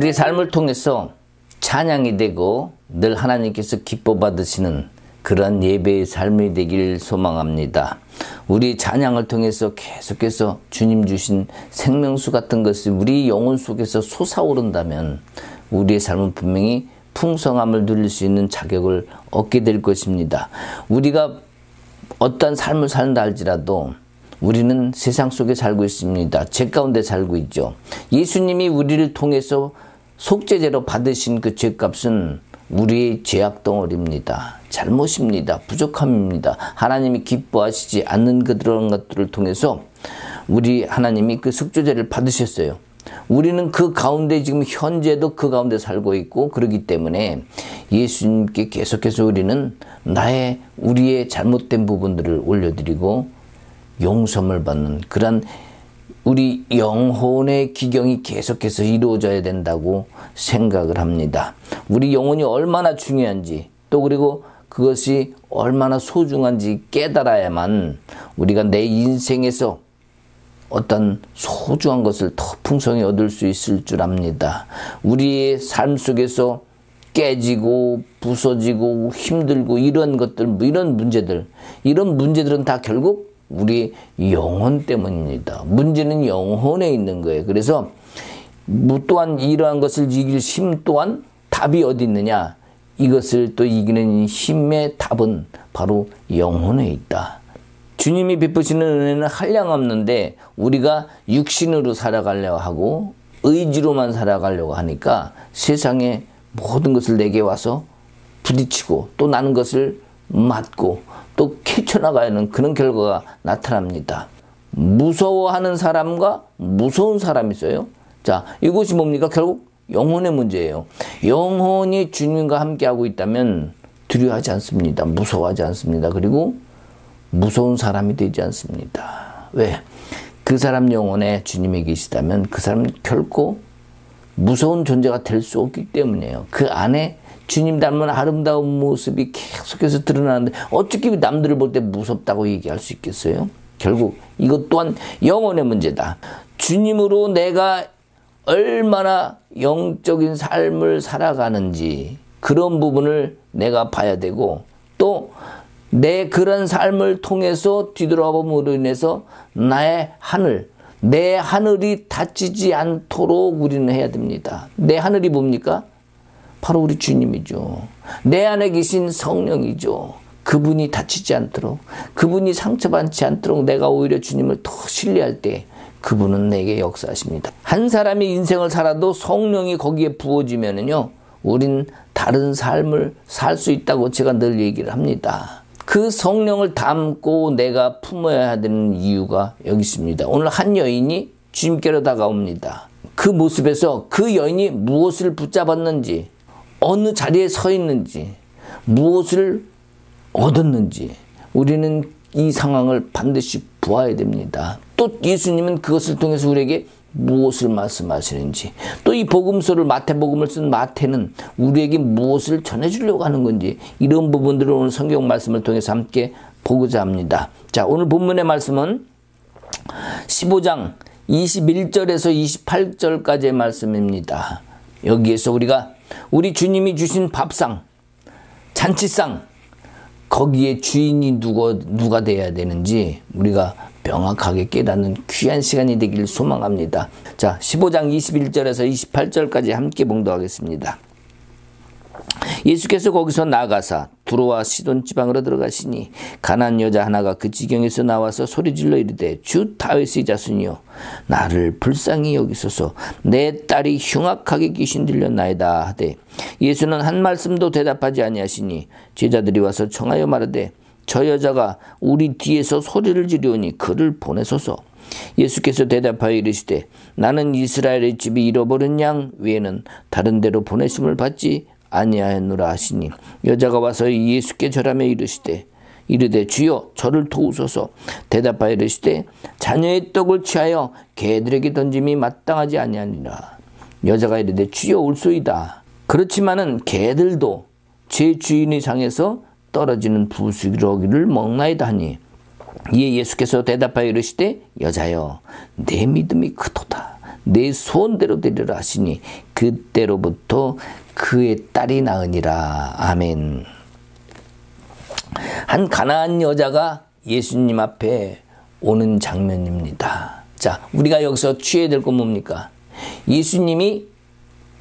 우리 삶을 통해서 찬양이 되고 늘 하나님께서 기뻐 받으시는 그런 예배의 삶이 되길 소망합니다. 우리 찬양을 통해서 계속해서 주님 주신 생명수 같은 것이 우리 영혼 속에서 솟아오른다면 우리의 삶은 분명히 풍성함을 누릴 수 있는 자격을 얻게 될 것입니다. 우리가 어떤 삶을 산다 할지라도 우리는 세상 속에 살고 있습니다. 죄 가운데 살고 있죠. 예수님이 우리를 통해서 속죄제로 받으신 그 죄값은 우리의 죄악 덩어리입니다. 잘못입니다. 부족함입니다. 하나님이 기뻐하시지 않는 그런 것들을 통해서 우리 하나님이 그 속죄제를 받으셨어요. 우리는 그 가운데 지금 현재도 그 가운데 살고 있고 그러기 때문에 예수님께 계속해서 우리는 우리의 잘못된 부분들을 올려드리고 용서를 받는 그런 우리 영혼의 기경이 계속해서 이루어져야 된다고 생각을 합니다. 우리 영혼이 얼마나 중요한지 또 그리고 그것이 얼마나 소중한지 깨달아야만 우리가 내 인생에서 어떤 소중한 것을 더 풍성히 얻을 수 있을 줄 압니다. 우리의 삶 속에서 깨지고 부서지고 힘들고 이런 것들, 이런 문제들은 다 결국 우리 영혼 때문입니다. 문제는 영혼에 있는 거예요. 그래서 또한 이러한 것을 이길 힘 또한 답이 어디 있느냐? 이것을 또 이기는 힘의 답은 바로 영혼에 있다. 주님이 베푸시는 은혜는 한량없는데 우리가 육신으로 살아가려고 하고 의지로만 살아가려고 하니까 세상의 모든 것을 내게 와서 부딪히고 또 나는 것을 맞고 또 캐쳐나가야 하는 그런 결과가 나타납니다. 무서워하는 사람과 무서운 사람이 있어요. 자, 이것이 뭡니까? 결국 영혼의 문제예요. 영혼이 주님과 함께하고 있다면 두려워하지 않습니다. 무서워하지 않습니다. 그리고 무서운 사람이 되지 않습니다. 왜? 그 사람 영혼에 주님이 계시다면 그 사람은 결코 무서운 존재가 될 수 없기 때문이에요. 그 안에 주님 닮은 아름다운 모습이 계속해서 드러나는데 어떻게 남들을 볼 때 무섭다고 얘기할 수 있겠어요? 결국 이것 또한 영혼의 문제다. 주님으로 내가 얼마나 영적인 삶을 살아가는지 그런 부분을 내가 봐야 되고 또 내 그런 삶을 통해서 뒤돌아봄으로 인해서 내 하늘이 닫히지 않도록 우리는 해야 됩니다. 내 하늘이 뭡니까? 바로 우리 주님이죠. 내 안에 계신 성령이죠. 그분이 다치지 않도록, 그분이 상처받지 않도록 내가 오히려 주님을 더 신뢰할 때 그분은 내게 역사하십니다. 한 사람이 인생을 살아도 성령이 거기에 부어지면은요, 우린 다른 삶을 살 수 있다고 제가 늘 얘기를 합니다. 그 성령을 담고 내가 품어야 되는 이유가 여기 있습니다. 오늘 한 여인이 주님께로 다가옵니다. 그 모습에서 그 여인이 무엇을 붙잡았는지, 어느 자리에 서 있는지, 무엇을 얻었는지 우리는 이 상황을 반드시 보아야 됩니다. 또 예수님은 그것을 통해서 우리에게 무엇을 말씀하시는지, 또 이 복음서를 마태복음을 쓴 마태는 우리에게 무엇을 전해주려고 하는 건지, 이런 부분들을 오늘 성경 말씀을 통해서 함께 보고자 합니다. 자, 오늘 본문의 말씀은 15장 21절에서 28절까지의 말씀입니다. 여기에서 우리 주님이 주신 밥상, 잔치상, 거기에 주인이 누가 돼야 되는지 우리가 명확하게 깨닫는 귀한 시간이 되기를 소망합니다. 자, 15장 21절에서 28절까지 함께 봉독하겠습니다. 예수께서 거기서 나가사 두로와 시돈 지방으로 들어가시니 가나안 여자 하나가 그 지경에서 나와서 소리질러 이르되 주 다윗의 자손이여 나를 불쌍히 여기소서 내 딸이 흉악하게 귀신 들렸나이다 하되 예수는 한 말씀도 대답하지 아니하시니 제자들이 와서 청하여 말하되 저 여자가 우리 뒤에서 소리를 지르오니 그를 보내소서. 예수께서 대답하여 이르시되 나는 이스라엘의 집이 잃어버린 양 외에는 다른 데로 보내심을 받지 아니하였노라 하시니 여자가 와서 예수께 절하며 이르되 주여 저를 도우소서. 대답하여 이르시되 자녀의 떡을 취하여 개들에게 던짐이 마땅하지 아니하니라. 여자가 이르되 주여 올소이다. 그렇지만은 개들도 제 주인의 상에서 떨어지는 부스러기를 먹나이다 하니 이에 예수께서 대답하여 이르시되 여자여 내 믿음이 크도다. 내 소원대로 되리라 하시니 그때로부터 그의 딸이 낳으니라. 아멘. 한 가나안 여자가 예수님 앞에 오는 장면입니다. 자, 우리가 여기서 취해야 될 건 뭡니까? 예수님이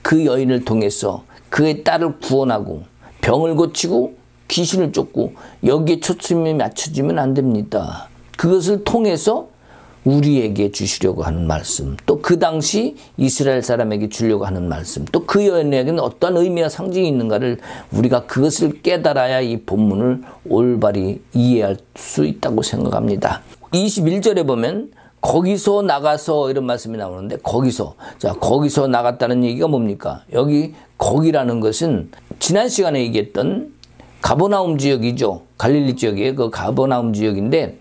그 여인을 통해서 그의 딸을 구원하고 병을 고치고 귀신을 쫓고 여기에 초점이 맞춰지면 안 됩니다. 그것을 통해서 우리에게 주시려고 하는 말씀, 또 그 당시 이스라엘 사람에게 주려고 하는 말씀, 또 그 여인에게는 어떤 의미와 상징이 있는가를 우리가 그것을 깨달아야 이 본문을 올바리 이해할 수 있다고 생각합니다. 21절에 보면 거기서 나가서 이런 말씀이 나오는데 거기서 나갔다는 얘기가 뭡니까? 여기 거기라는 것은 지난 시간에 얘기했던 가버나움 지역이죠. 갈릴리 지역이에요. 그 가버나움 지역인데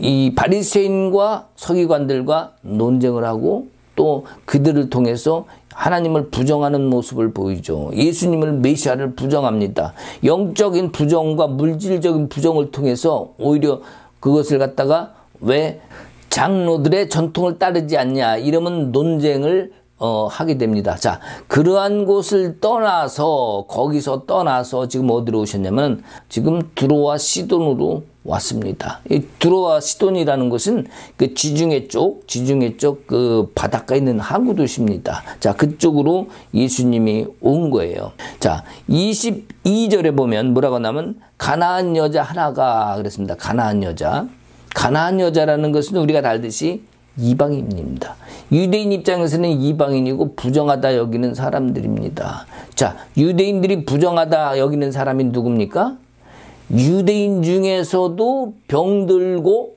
이 바리새인과 서기관들과 논쟁을 하고 또 그들을 통해서 하나님을 부정하는 모습을 보이죠. 예수님을 메시아를 부정합니다. 영적인 부정과 물질적인 부정을 통해서 오히려 그것을 갖다가 왜 장로들의 전통을 따르지 않냐 이러면 논쟁을 하게 됩니다. 자, 그러한 곳을 떠나서 거기서 떠나서 지금 어디로 오셨냐면 지금 두로와 시돈으로 왔습니다. 이 두로와 시돈이라는 것은 그 지중해 쪽 그 바닷가에 있는 항구 도시입니다. 자, 그쪽으로 예수님이 온 거예요. 자, 22절에 보면 뭐라고 하냐면 가나안 여자 하나가 그랬습니다. 가나안 여자라는 것은 우리가 다 알듯이 이방인입니다. 유대인 입장에서는 이방인이고 부정하다 여기는 사람들입니다. 자, 유대인들이 부정하다 여기는 사람이 누굽니까? 유대인 중에서도 병들고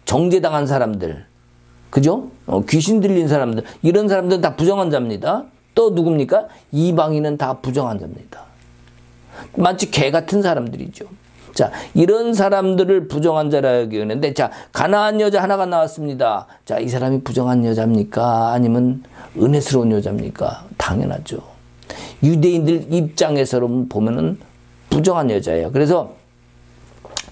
정죄당한 사람들, 그죠? 귀신 들린 사람들, 이런 사람들은 다 부정한 자입니다. 또 누굽니까? 이방인은 다 부정한 자입니다. 마치 개 같은 사람들이죠. 자, 이런 사람들을 부정한 자라 여기는데, 자, 가나안 여자 하나가 나왔습니다. 자, 이 사람이 부정한 여자입니까? 아니면 은혜스러운 여자입니까? 당연하죠. 유대인들 입장에서 보면은 부정한 여자예요. 그래서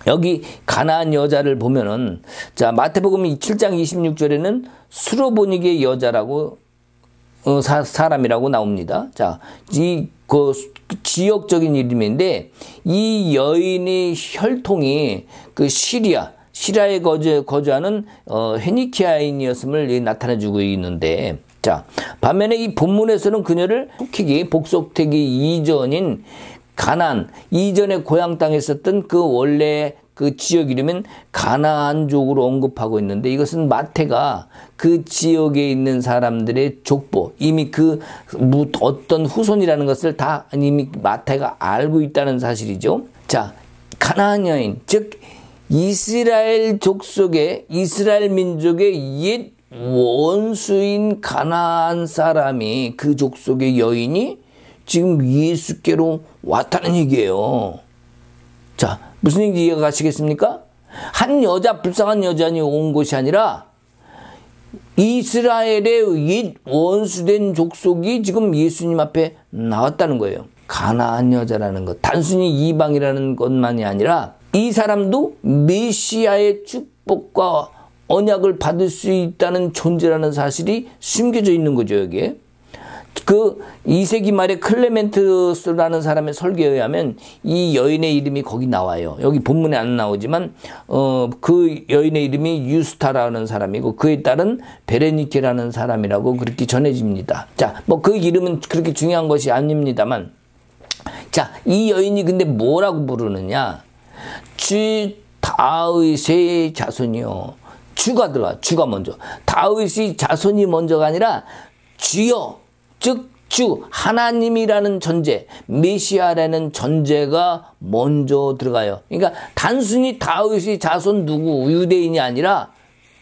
여기 가나안 여자를 보면은, 자, 마태복음 7장 26절에는 수로보니게 여자라고 사람이라고 나옵니다. 자, 그 지역적인 이름인데 이 여인의 혈통이 그 시리아에 거주하는 헤니키아인이었음을 나타내주고 있는데, 자, 반면에 이 본문에서는 그녀를 복속되기 이전인 가나안 이전에 고향 땅에 있었던 그 원래 그 지역 이름은 가나안족으로 언급하고 있는데, 이것은 마태가 그 지역에 있는 사람들의 족보, 이미 그 어떤 후손이라는 것을 다 이미 마태가 알고 있다는 사실이죠. 자, 가나안 여인, 즉 이스라엘 족속의 이스라엘 민족의 옛 원수인 가나안 사람이, 그 족속의 여인이 지금 예수께로 왔다는 얘기예요. 자, 무슨 얘기인지 이해가 가시겠습니까? 한 여자, 불쌍한 여자니 온 것이 아니라 이스라엘의 옛 원수된 족속이 지금 예수님 앞에 나왔다는 거예요. 가나안 여자라는 것, 단순히 이방이라는 것만이 아니라 이 사람도 메시아의 축복과 언약을 받을 수 있다는 존재라는 사실이 숨겨져 있는 거죠, 여기에. 그 2세기 말에 클레멘트스라는 사람의 설계에 의하면 이 여인의 이름이 거기 나와요. 여기 본문에 안 나오지만 그 여인의 이름이 유스타라는 사람이고 그의 딸은 베레니케라는 사람이라고 그렇게 전해집니다. 자, 뭐 그 이름은 그렇게 중요한 것이 아닙니다만, 자, 이 여인이 근데 뭐라고 부르느냐? 주 다윗의 자손이요. 주가 들어가. 주가 먼저. 다윗의 자손이 먼저가 아니라 주여, 즉 주, 하나님이라는 존재, 메시아라는 존재가 먼저 들어가요. 그러니까 단순히 다윗의 자손 누구, 유대인이 아니라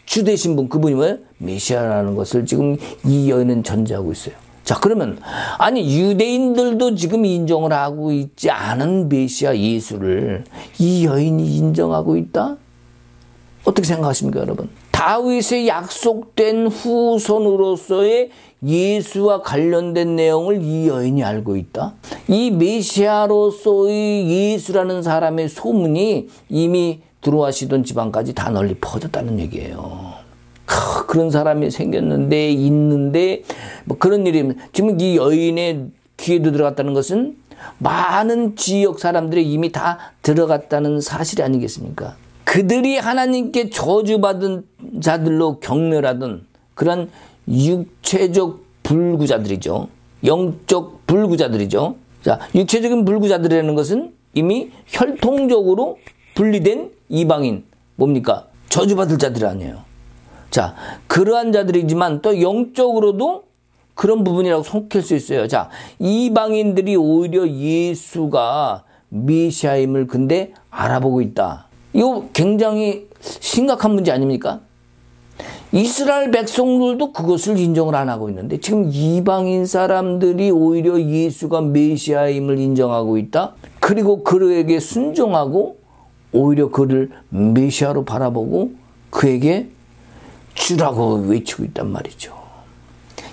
주 되신 분, 그분이 뭐예요? 메시아라는 것을 지금 이 여인은 전제하고 있어요. 자, 그러면 아니 유대인들도 지금 인정을 하고 있지 않은 메시아 예수를 이 여인이 인정하고 있다? 어떻게 생각하십니까, 여러분? 다윗의 약속된 후손으로서의 예수와 관련된 내용을 이 여인이 알고 있다? 이 메시아로서의 예수라는 사람의 소문이 이미 두로와 시돈 지방까지 다 널리 퍼졌다는 얘기예요. 그런 사람이 생겼는데 있는데 뭐 그런 일이 지금 이 여인의 귀에도 들어갔다는 것은 많은 지역 사람들이 이미 다 들어갔다는 사실이 아니겠습니까? 그들이 하나님께 저주받은 자들로 경멸하던 그런 육체적 불구자들이죠. 영적 불구자들이죠. 자, 육체적인 불구자들이라는 것은 이미 혈통적으로 분리된 이방인, 뭡니까? 저주받을 자들이 아니에요. 자, 그러한 자들이지만 또 영적으로도 그런 부분이라고 속할 수 있어요. 자, 이방인들이 오히려 예수가 메시아임을 근데 알아보고 있다. 이거 굉장히 심각한 문제 아닙니까? 이스라엘 백성들도 그것을 인정을 안 하고 있는데 지금 이방인 사람들이 오히려 예수가 메시아임을 인정하고 있다. 그리고 그에게 순종하고 오히려 그를 메시아로 바라보고 그에게 주라고 외치고 있단 말이죠.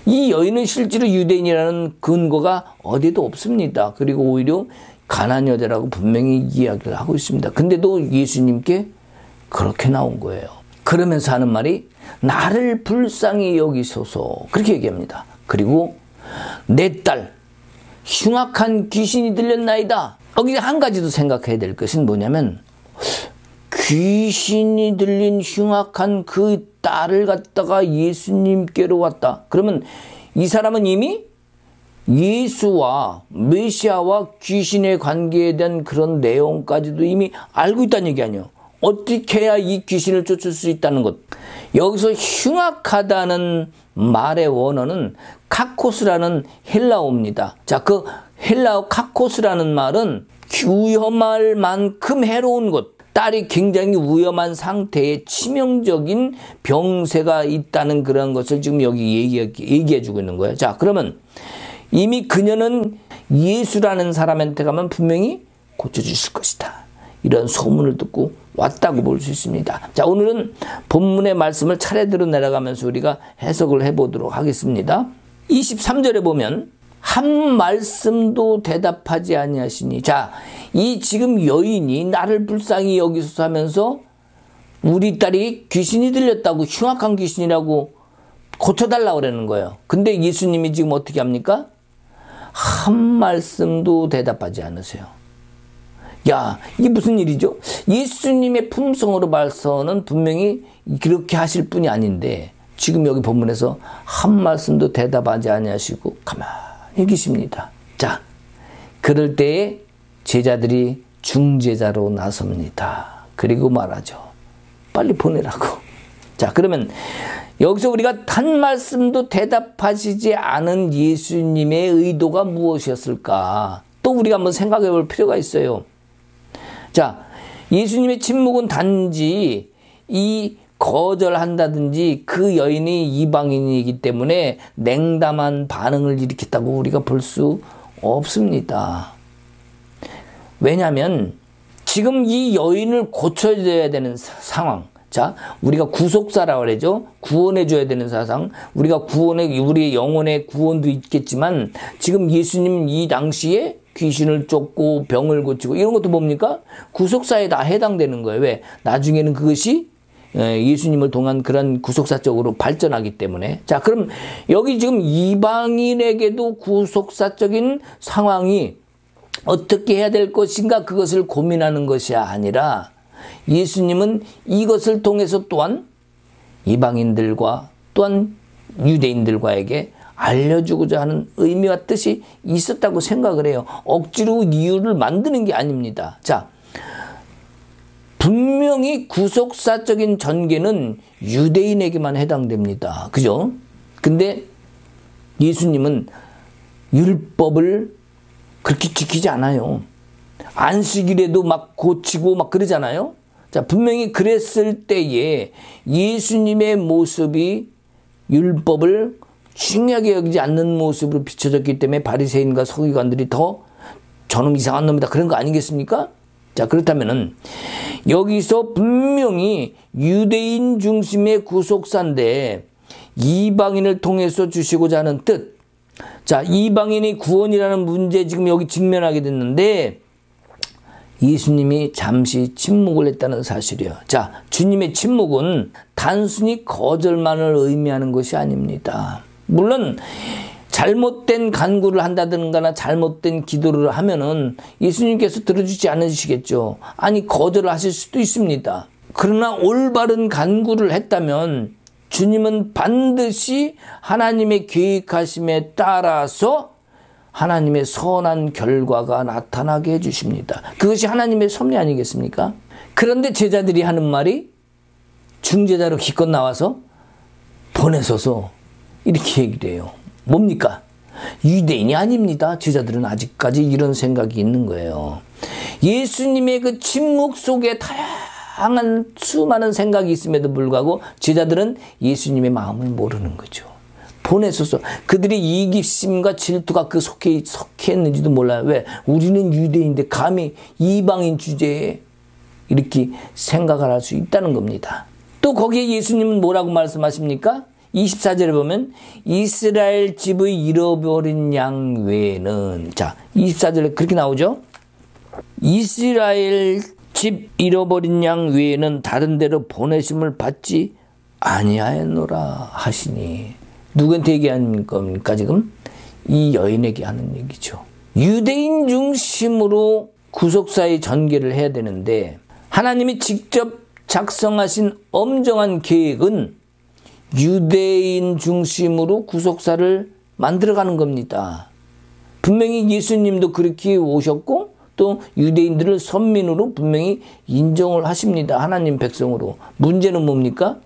이 여인은 실제로 유대인이라는 근거가 어디도 없습니다. 그리고 오히려 가나안 여자라고 분명히 이야기를 하고 있습니다. 근데도 예수님께 그렇게 나온 거예요. 그러면서 하는 말이 나를 불쌍히 여기소서 그렇게 얘기합니다. 그리고 내 딸 흉악한 귀신이 들렸나이다. 여기 한 가지 더 생각해야 될 것은 뭐냐면 귀신이 들린 흉악한 그 딸을 갖다가 예수님께로 왔다. 그러면 이 사람은 이미 예수와 메시아와 귀신의 관계에 대한 그런 내용까지도 이미 알고 있다는 얘기 아니에요. 어떻게 해야 이 귀신을 쫓을 수 있다는 것. 여기서 흉악하다는 말의 원어는 카코스라는 헬라어입니다. 자, 그 헬라어 카코스라는 말은 위험할 만큼 해로운 것. 딸이 굉장히 위험한 상태에 치명적인 병세가 있다는 그런 것을 지금 여기 얘기해 주고 있는 거예요. 자, 그러면 이미 그녀는 예수라는 사람한테 가면 분명히 고쳐주실 것이다. 이런 소문을 듣고 왔다고 볼 수 있습니다. 자, 오늘은 본문의 말씀을 차례대로 내려가면서 우리가 해석을 해보도록 하겠습니다. 23절에 보면 한 말씀도 대답하지 아니하시니. 자, 이 지금 여인이 나를 불쌍히 여기소서 하면서 우리 딸이 귀신이 들렸다고 흉악한 귀신이라고 고쳐달라고 그러는 거예요. 근데 예수님이 지금 어떻게 합니까? 한 말씀도 대답하지 않으세요. 야, 이게 무슨 일이죠? 예수님의 품성으로 봐서는 분명히 그렇게 하실 분이 아닌데 지금 여기 본문에서 한 말씀도 대답하지 아니하시고 가만히 계십니다. 자, 그럴 때에 제자들이 중재자로 나섭니다. 그리고 말하죠. 빨리 보내라고. 자, 그러면 여기서 우리가 한 말씀도 대답하시지 않은 예수님의 의도가 무엇이었을까? 또 우리가 한번 생각해 볼 필요가 있어요. 자, 예수님의 침묵은 단지 이 거절한다든지 그 여인이 이방인이기 때문에 냉담한 반응을 일으켰다고 우리가 볼 수 없습니다. 왜냐하면 지금 이 여인을 고쳐줘야 되는 상황. 자, 우리가 구속사라고 그러죠. 구원해줘야 되는 사상. 우리가 우리의 영혼의 구원도 있겠지만 지금 예수님 이 당시에 귀신을 쫓고 병을 고치고 이런 것도 뭡니까? 구속사에 다 해당되는 거예요. 왜? 나중에는 그것이 예수님을 통한 그런 구속사적으로 발전하기 때문에. 자, 그럼 여기 지금 이방인에게도 구속사적인 상황이 어떻게 해야 될 것인가 그것을 고민하는 것이 아니라 예수님은 이것을 통해서 또한 이방인들과 또한 유대인들과에게 알려주고자 하는 의미와 뜻이 있었다고 생각을 해요. 억지로 이유를 만드는 게 아닙니다. 자, 분명히 구속사적인 전개는 유대인에게만 해당됩니다. 그죠? 근데 예수님은 율법을 그렇게 지키지 않아요. 안식일에도 막 고치고 막 그러잖아요. 자, 분명히 그랬을 때에 예수님의 모습이 율법을 중요하게 여기지 않는 모습으로 비춰졌기 때문에 바리새인과 서기관들이 더 저놈 이상한 놈이다 그런 거 아니겠습니까? 자, 그렇다면은 여기서 분명히 유대인 중심의 구속사인데 이방인을 통해서 주시고자 하는 뜻. 자, 이방인의 구원이라는 문제 지금 여기 직면하게 됐는데 예수님이 잠시 침묵을 했다는 사실이에요. 자, 주님의 침묵은 단순히 거절만을 의미하는 것이 아닙니다. 물론 잘못된 간구를 한다든가 잘못된 기도를 하면은 예수님께서 들어주지 않으시겠죠. 아니, 거절을 하실 수도 있습니다. 그러나 올바른 간구를 했다면 주님은 반드시 하나님의 계획하심에 따라서 하나님의 선한 결과가 나타나게 해주십니다. 그것이 하나님의 섭리 아니겠습니까? 그런데 제자들이 하는 말이 중재자로 기껏 나와서 보내소서 이렇게 얘기를 해요. 뭡니까? 유대인이 아닙니다. 제자들은 아직까지 이런 생각이 있는 거예요. 예수님의 그 침묵 속에 다양한 수많은 생각이 있음에도 불구하고 제자들은 예수님의 마음을 모르는 거죠. 보내소서. 그들의 이기심과 질투가 그 속해 있는지도 몰라요. 왜? 우리는 유대인인데 감히 이방인 주제에 이렇게 생각을 할 수 있다는 겁니다. 또 거기에 예수님은 뭐라고 말씀하십니까? 24절에 보면 이스라엘 집의 잃어버린 양 외에는, 자, 24절에 그렇게 나오죠. 이스라엘 집 잃어버린 양 외에는 다른 데로 보내심을 받지 아니하였노라 하시니, 누구한테 얘기하는 겁니까 지금? 이 여인에게 하는 얘기죠. 유대인 중심으로 구속사의 전개를 해야 되는데 하나님이 직접 작성하신 엄정한 계획은 유대인 중심으로 구속사를 만들어가는 겁니다. 분명히 예수님도 그렇게 오셨고 또 유대인들을 선민으로 분명히 인정을 하십니다. 하나님 백성으로. 문제는 뭡니까?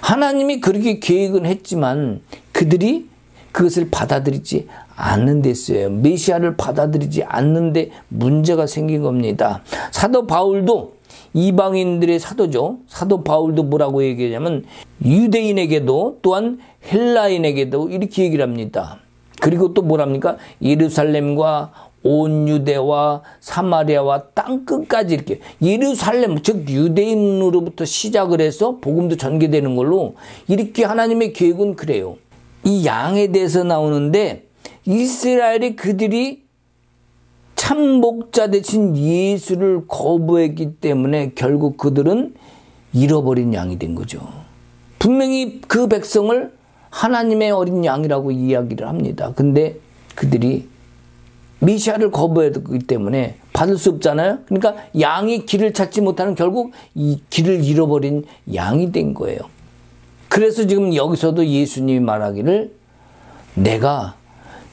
하나님이 그렇게 계획은 했지만 그들이 그것을 받아들이지 않는 데 있어요. 메시아를 받아들이지 않는데 문제가 생긴 겁니다. 사도 바울도 이방인들의 사도죠. 사도 바울도 뭐라고 얘기하냐면 유대인에게도 또한 헬라인에게도 이렇게 얘기를 합니다. 그리고 또 뭐랍니까? 예루살렘과 온 유대와 사마리아와 땅끝까지 이렇게 예루살렘 즉 유대인으로부터 시작을 해서 복음도 전개되는 걸로 이렇게 하나님의 계획은 그래요. 이 양에 대해서 나오는데 이스라엘이 그들이 참 목자 대신 예수를 거부했기 때문에 결국 그들은 잃어버린 양이 된 거죠. 분명히 그 백성을 하나님의 어린 양이라고 이야기를 합니다. 근데 그들이 메시아를 거부했기 때문에 받을 수 없잖아요. 그러니까 양이 길을 찾지 못하는 결국 이 길을 잃어버린 양이 된 거예요. 그래서 지금 여기서도 예수님이 말하기를 내가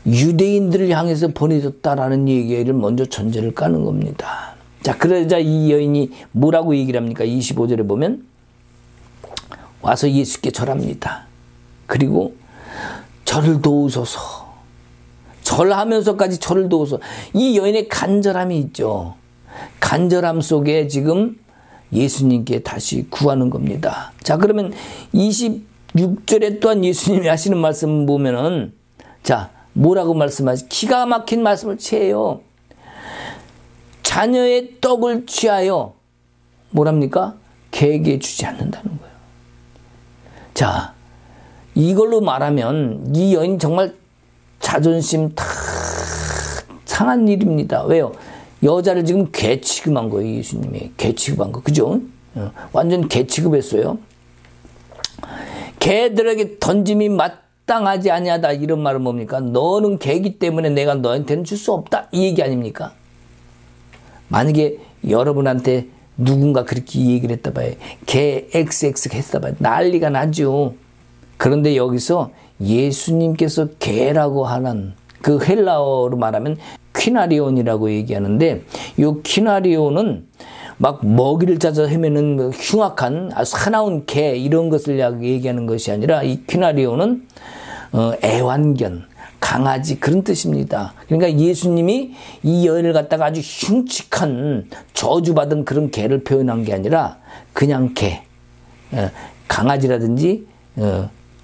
유대인들을 향해서 보내줬다라는 얘기를 먼저 전제를 까는 겁니다. 자, 그러자 이 여인이 뭐라고 얘기를 합니까? 25절에 보면 와서 예수께 절합니다. 그리고 저를 도우소서. 절하면서까지 저를 도우소서. 이 여인의 간절함이 있죠. 간절함 속에 지금 예수님께 다시 구하는 겁니다. 자, 그러면 26절에 또한 예수님이 하시는 말씀 보면은 자, 뭐라고 말씀하시? 기가 막힌 말씀을 취해요. 자녀의 떡을 취하여 뭐랍니까? 개에게 주지 않는다는 거예요. 자, 이걸로 말하면 이 여인 정말 자존심 다 상한 일입니다. 왜요? 여자를 지금 개 취급한 거예요. 예수님이 개 취급한 거. 그죠? 완전 개 취급했어요. 개들에게 던짐이 마땅하지 아니하다. 이런 말은 뭡니까? 너는 개이기 때문에 내가 너한테는 줄 수 없다. 이 얘기 아닙니까? 만약에 여러분한테 누군가 그렇게 얘기를 했다 봐요. 개 XX 했다 봐요. 난리가 나죠. 그런데 여기서 예수님께서 개라고 하는 그 헬라어로 말하면 퀴나리온이라고 얘기하는데 이 퀴나리온은 막 먹이를 찾아 헤매는 흉악한 사나운 개 이런 것을 얘기하는 것이 아니라 이 퀴나리온은 애완견, 강아지 그런 뜻입니다. 그러니까 예수님이 이 여인을 갖다가 아주 흉측한 저주받은 그런 개를 표현한 게 아니라 그냥 개, 강아지라든지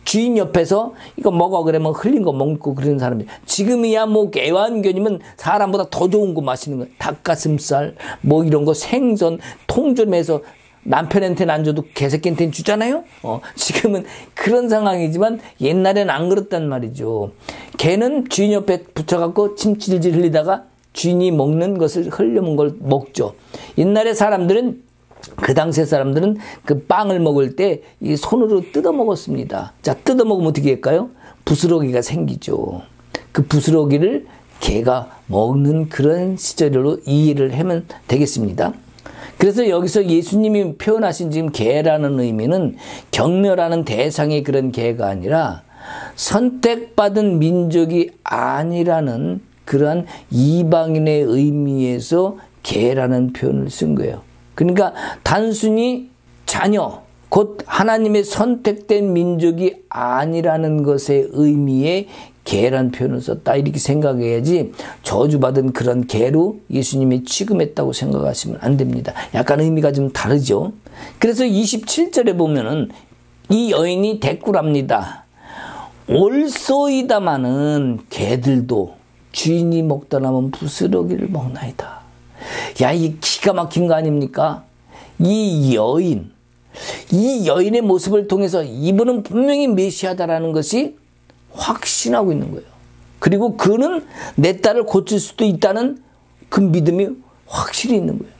주인 옆에서 이거 먹어 그러면 흘린 거 먹고 그런 사람들. 지금이야 뭐 애완견이면 사람보다 더 좋은 거 맛있는 거. 닭가슴살 뭐 이런 거 생선 통조림해서 남편한테는 안 줘도 개새끼한테는 주잖아요. 지금은 그런 상황이지만 옛날에는 안 그렇단 말이죠. 개는 주인 옆에 붙여갖고 침 질질 흘리다가 주인이 먹는 것을 흘려먹은 걸 먹죠. 옛날에 사람들은 그 당시의 사람들은 그 빵을 먹을 때 이 손으로 뜯어 먹었습니다. 자, 뜯어 먹으면 어떻게 할까요? 부스러기가 생기죠. 그 부스러기를 개가 먹는 그런 시절로 이해를 하면 되겠습니다. 그래서 여기서 예수님이 표현하신 지금 개라는 의미는 경멸하는 대상의 그런 개가 아니라 선택받은 민족이 아니라는 그러한 이방인의 의미에서 개라는 표현을 쓴 거예요. 그러니까 단순히 자녀, 곧 하나님의 선택된 민족이 아니라는 것의 의미의 개란 표현을 썼다 이렇게 생각해야지 저주받은 그런 개로 예수님이 취급했다고 생각하시면 안 됩니다. 약간 의미가 좀 다르죠. 그래서 27절에 보면은 이 여인이 대꾸랍니다. 올소이다마는 개들도 주인이 먹다 남은 부스러기를 먹나이다. 야, 이 기가 막힌 거 아닙니까? 이 여인의 모습을 통해서 이분은 분명히 메시아다라는 것이 확신하고 있는 거예요. 그리고 그는 내 딸을 고칠 수도 있다는 그 믿음이 확실히 있는 거예요.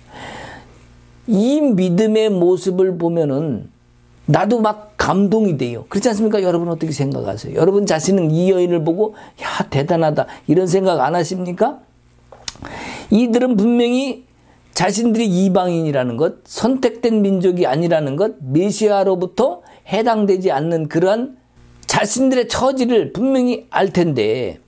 이 믿음의 모습을 보면은 나도 막 감동이 돼요. 그렇지 않습니까? 여러분 어떻게 생각하세요? 여러분 자신은 이 여인을 보고 야, 대단하다 이런 생각 안 하십니까? 이들은 분명히 자신들이 이방인이라는 것, 선택된 민족이 아니라는 것, 메시아로부터 해당되지 않는 그러한 자신들의 처지를 분명히 알 텐데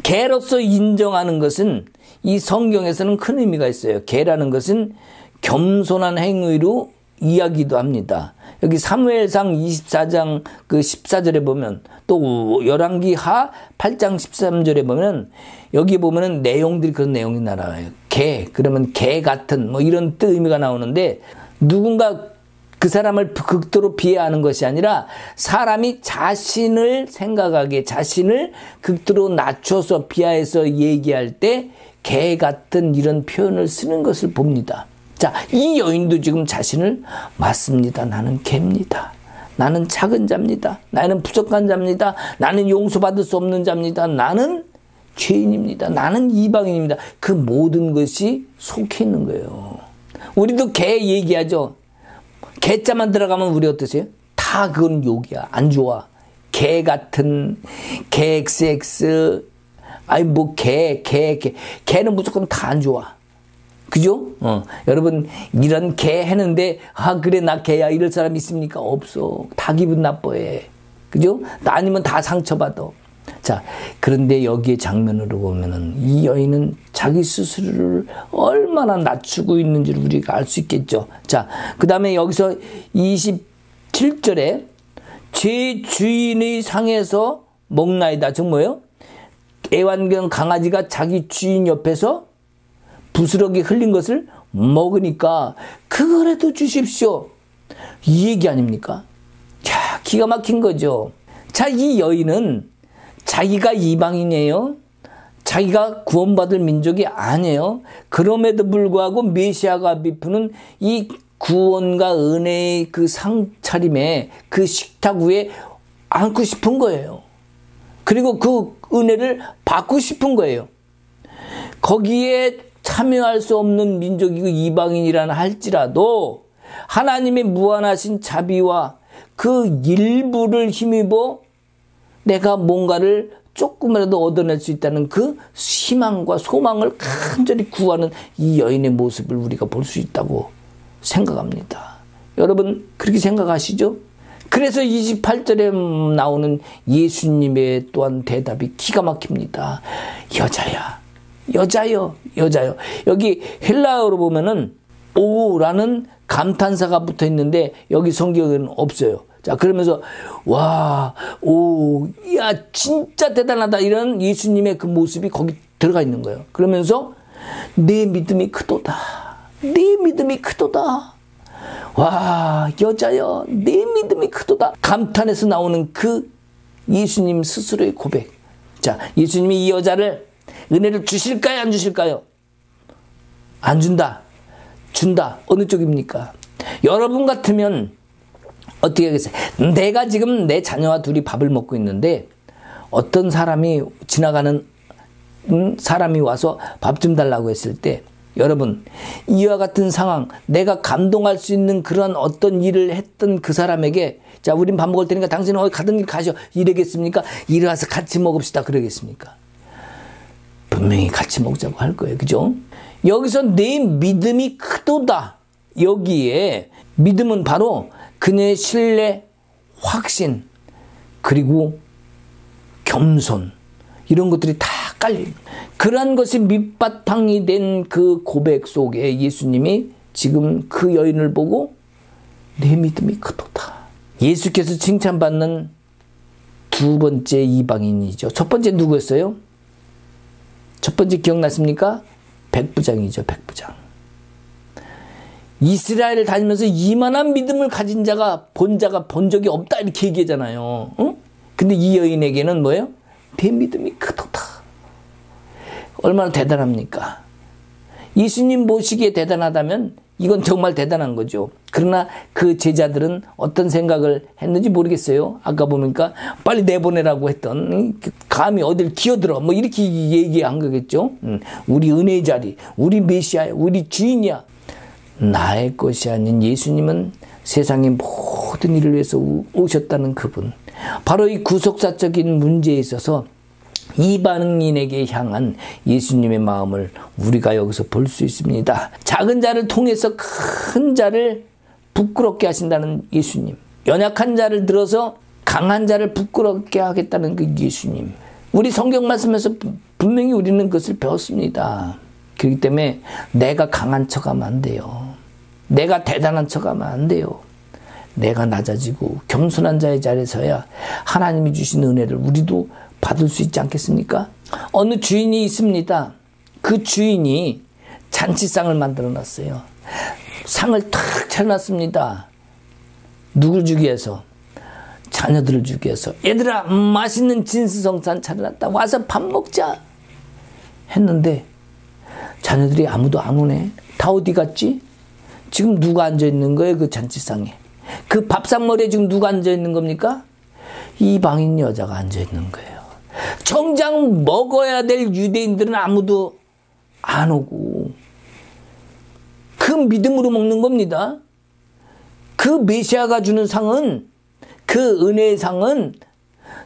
개로서 인정하는 것은 이 성경에서는 큰 의미가 있어요. 개라는 것은 겸손한 행위로 이야기도 합니다. 여기 사무엘상 24장 그 14절에 보면 또 열왕기하 8장 13절에 보면 여기 보면은 내용들이 그런 내용이 나와요. 개 그러면 개 같은 뭐 이런 뜻 의미가 나오는데 누군가 그 사람을 극도로 비하하는 것이 아니라 사람이 자신을 생각하기에 자신을 극도로 낮춰서 비하해서 얘기할 때 개 같은 이런 표현을 쓰는 것을 봅니다. 자, 이 여인도 지금 자신을 맞습니다. 나는 개입니다. 나는 작은 자입니다. 나는 부족한 자입니다. 나는 용서받을 수 없는 자입니다. 나는 죄인입니다. 나는 이방인입니다. 그 모든 것이 속해 있는 거예요. 우리도 개 얘기하죠. 개자만 들어가면 우리 어떠세요? 다 그건 욕이야. 안 좋아. 개 같은, 개 XX, 아니 뭐 개는 무조건 다 안 좋아. 그죠? 여러분 이런 개 했는데 아 그래 나 개야 이럴 사람 있습니까? 없어. 다 기분 나빠해. 그죠? 아니면 다 상처받아. 자, 그런데 여기에 장면으로 보면은 이 여인은 자기 스스로를 얼마나 낮추고 있는지를 우리가 알 수 있겠죠. 자, 그 다음에 여기서 27절에 제 주인의 상에서 먹나이다. 즉 뭐예요? 애완견 강아지가 자기 주인 옆에서 부스러기 흘린 것을 먹으니까 그거라도 주십시오. 이 얘기 아닙니까? 자, 기가 막힌 거죠. 자, 이 여인은 자기가 이방인이에요. 자기가 구원받을 민족이 아니에요. 그럼에도 불구하고 메시아가 베푸는 이 구원과 은혜의 그 상차림에 그 식탁 위에 앉고 싶은 거예요. 그리고 그 은혜를 받고 싶은 거예요. 거기에 참여할 수 없는 민족이고 이방인이라나 할지라도 하나님의 무한하신 자비와 그 일부를 힘입어 내가 뭔가를 조금이라도 얻어낼 수 있다는 그 희망과 소망을 간절히 구하는 이 여인의 모습을 우리가 볼 수 있다고 생각합니다. 여러분 그렇게 생각하시죠? 그래서 28절에 나오는 예수님의 또한 대답이 기가 막힙니다. 여자요. 여기 헬라어로 보면은 오라는 감탄사가 붙어 있는데 여기 성경에는 없어요. 자, 그러면서 와, 오, 야, 진짜 대단하다 이런 예수님의 그 모습이 거기 들어가 있는 거예요. 그러면서 내 믿음이 크도다. 와, 여자여, 내 믿음이 크도다. 감탄에서 나오는 그 예수님 스스로의 고백. 자, 예수님이 이 여자를 은혜를 주실까요? 안 주실까요? 안 준다. 준다. 어느 쪽입니까? 여러분 같으면 어떻게 하겠어요? 내가 지금 내 자녀와 둘이 밥을 먹고 있는데 어떤 사람이 지나가는 사람이 와서 밥 좀 달라고 했을 때 여러분 이와 같은 상황 내가 감동할 수 있는 그런 어떤 일을 했던 그 사람에게 자 우린 밥 먹을 테니까 당신은 어디 가던 길 가셔 이러겠습니까? 이리 와서 같이 먹읍시다 그러겠습니까? 분명히 같이 먹자고 할 거예요. 그죠? 여기서 내 믿음이 크도다. 여기에 믿음은 바로 그녀의 신뢰, 확신 그리고 겸손 이런 것들이 다 깔려있는 그러한 것이 밑바탕이 된 그 고백 속에 예수님이 지금 그 여인을 보고 내 믿음이 크도다. 예수께서 칭찬받는 두 번째 이방인이죠. 첫 번째 누구였어요? 첫 번째 기억나십니까? 백부장이죠. 백부장. 이스라엘을 다니면서 이만한 믿음을 가진 자가 본 적이 없다 이렇게 얘기하잖아요. 응? 근데 이 여인에게는 뭐예요? 내 믿음이 크도다. 얼마나 대단합니까? 예수님 보시기에 대단하다면 이건 정말 대단한 거죠. 그러나 그 제자들은 어떤 생각을 했는지 모르겠어요. 아까 보니까 빨리 내보내라고 했던 감히 어딜 기어들어 뭐 이렇게 얘기한 거겠죠. 우리 은혜의 자리, 우리 메시아야, 우리 주인이야. 나의 것이 아닌 예수님은 세상의 모든 일을 위해서 오셨다는 그분. 바로 이 구속사적인 문제에 있어서 이방인에게 향한 예수님의 마음을 우리가 여기서 볼 수 있습니다. 작은 자를 통해서 큰 자를 부끄럽게 하신다는 예수님. 연약한 자를 들어서 강한 자를 부끄럽게 하겠다는 그 예수님. 우리 성경 말씀에서 분명히 우리는 그것을 배웠습니다. 그렇기 때문에 내가 강한 척하면 안 돼요. 내가 대단한 척하면 안 돼요. 내가 낮아지고 겸손한 자의 자리에 서야 하나님이 주신 은혜를 우리도 받을 수 있지 않겠습니까? 어느 주인이 있습니다. 그 주인이 잔치상을 만들어 놨어요. 상을 탁 차려놨습니다. 누굴 주기 위해서? 자녀들을 주기 위해서. 얘들아 맛있는 진수성찬 차려놨다. 와서 밥 먹자. 했는데 자녀들이 아무도 안 오네. 다 어디 갔지? 지금 누가 앉아있는 거예요? 그 잔치상에. 그 밥상머리에 지금 누가 앉아있는 겁니까? 이방인 여자가 앉아있는 거예요. 정작 먹어야 될 유대인들은 아무도 안 오고 그 믿음으로 먹는 겁니다. 그 메시아가 주는 상은 그 은혜의 상은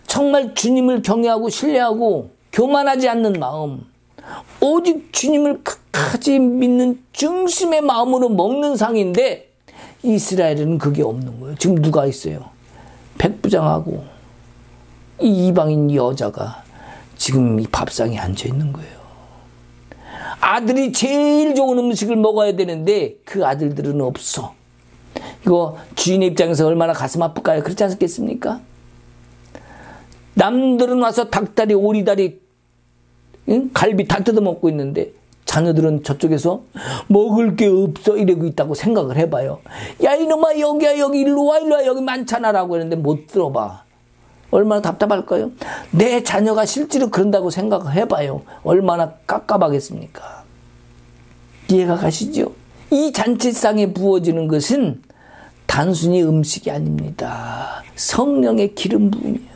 정말 주님을 경외하고 신뢰하고 교만하지 않는 마음 오직 주님을 끝까지 믿는 중심의 마음으로 먹는 상인데 이스라엘에는 그게 없는 거예요. 지금 누가 있어요? 백부장하고 이 이방인 여자가 지금 이 밥상에 앉아 있는 거예요. 아들이 제일 좋은 음식을 먹어야 되는데 그 아들들은 없어. 이거 주인의 입장에서 얼마나 가슴 아플까요? 그렇지 않겠습니까? 남들은 와서 닭다리, 오리다리, 갈비 다 뜯어먹고 있는데 자녀들은 저쪽에서 먹을 게 없어 이러고 있다고 생각을 해봐요. 야 이놈아 여기야 여기 일로 와 여기 많잖아라고 했는데 못 들어봐. 얼마나 답답할까요? 내 자녀가 실제로 그런다고 생각을 해봐요. 얼마나 깝깝하겠습니까? 이해가 가시죠? 이 잔치상에 부어지는 것은 단순히 음식이 아닙니다. 성령의 기름 부음이에요.